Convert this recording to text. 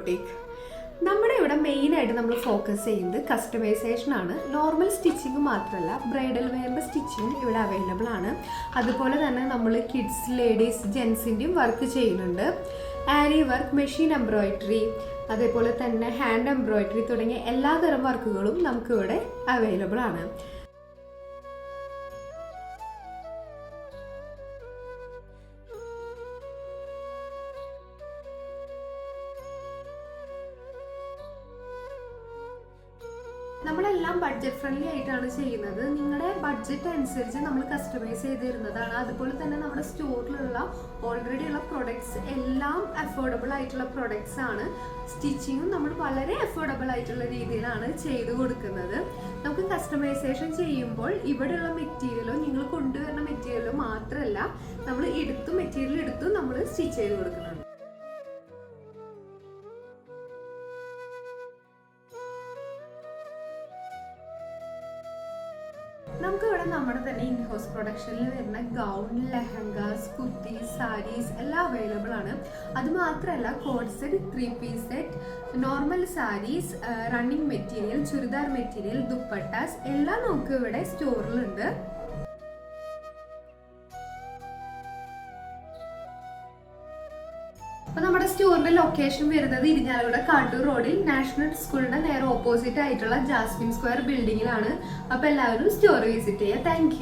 Boutique. നമ്മുടെ ഇവിടെ മെയിനായിട്ട് നമ്മൾ ഫോക്കസ് ചെയ്യുന്നത് കസ്റ്റമൈസേഷൻ ആണ്. നോർമൽ സ്റ്റിച്ചിങ് മാത്രമല്ല, ബ്രൈഡൽ വെയറിൻ്റെ സ്റ്റിച്ചിങ്ങും ഇവിടെ അവൈലബിൾ ആണ്. അതുപോലെ തന്നെ നമ്മൾ കിഡ്സ്, ലേഡീസ്, ജെൻസിൻ്റെയും വർക്ക് ചെയ്യുന്നുണ്ട്. ആരി വർക്ക്, മെഷീൻ എംബ്രോയിഡറി, അതേപോലെ തന്നെ ഹാൻഡ് എംബ്രോയിഡറി തുടങ്ങിയ എല്ലാതരം വർക്കുകളും നമുക്കിവിടെ അവൈലബിൾ ആണ്. നമ്മളെല്ലാം ബഡ്ജറ്റ് ഫ്രണ്ട്ലി ആയിട്ടാണ് ചെയ്യുന്നത്. നിങ്ങളുടെ ബഡ്ജറ്റ് അനുസരിച്ച് നമ്മൾ കസ്റ്റമൈസ് ചെയ്ത് തരുന്നതാണ്. അതുപോലെ തന്നെ നമ്മുടെ സ്റ്റോറിലുള്ള ഓൾറെഡി ഉള്ള പ്രൊഡക്ട്സ് എല്ലാം അഫോർഡബിൾ ആയിട്ടുള്ള പ്രൊഡക്ട്സ് ആണ്. സ്റ്റിച്ചിങ്ങും നമ്മൾ വളരെ അഫോർഡബിൾ ആയിട്ടുള്ള രീതിയിലാണ് ചെയ്ത് കൊടുക്കുന്നത്. നമുക്ക് കസ്റ്റമൈസേഷൻ ചെയ്യുമ്പോൾ ഇവിടെയുള്ള മെറ്റീരിയലോ നിങ്ങൾ കൊണ്ടുവരുന്ന മെറ്റീരിയലോ മാത്രമല്ല, നമ്മൾ മെറ്റീരിയൽ എടുത്തു നമ്മൾ സ്റ്റിച്ച് ചെയ്ത് കൊടുക്കുന്നുണ്ട്. നമുക്കിവിടെ നമ്മുടെ തന്നെ ഇൻ ഹൗസ് പ്രൊഡക്ഷനിൽ വരുന്ന ഗൗൺ, ലെഹങ്കാസ്, കുർത്തി, സാരീസ് എല്ലാം അവൈലബിൾ ആണ്. അതുമാത്രമല്ല coord set, 3 piece set, normal sarees, running material, churidar material, dupattas എല്ലാം നമുക്ക് ഇവിടെ സ്റ്റോറിലുണ്ട്. അപ്പോൾ നമ്മുടെ സ്റ്റോറിന്റെ ലൊക്കേഷൻ വരുന്നത് ഇരിഞ്ഞാലക്കുട കാട്ടൂർ റോഡിൽ നാഷണൽ സ്കൂളിന്റെ നേരെ ഓപ്പോസിറ്റ് ആയിട്ടുള്ള ജാസ്മിൻ സ്ക്വയർ ബിൽഡിങ്ങിലാണ്. അപ്പോൾ എല്ലാവരും സ്റ്റോർ വിസിറ്റ് ചെയ്യുക. താങ്ക്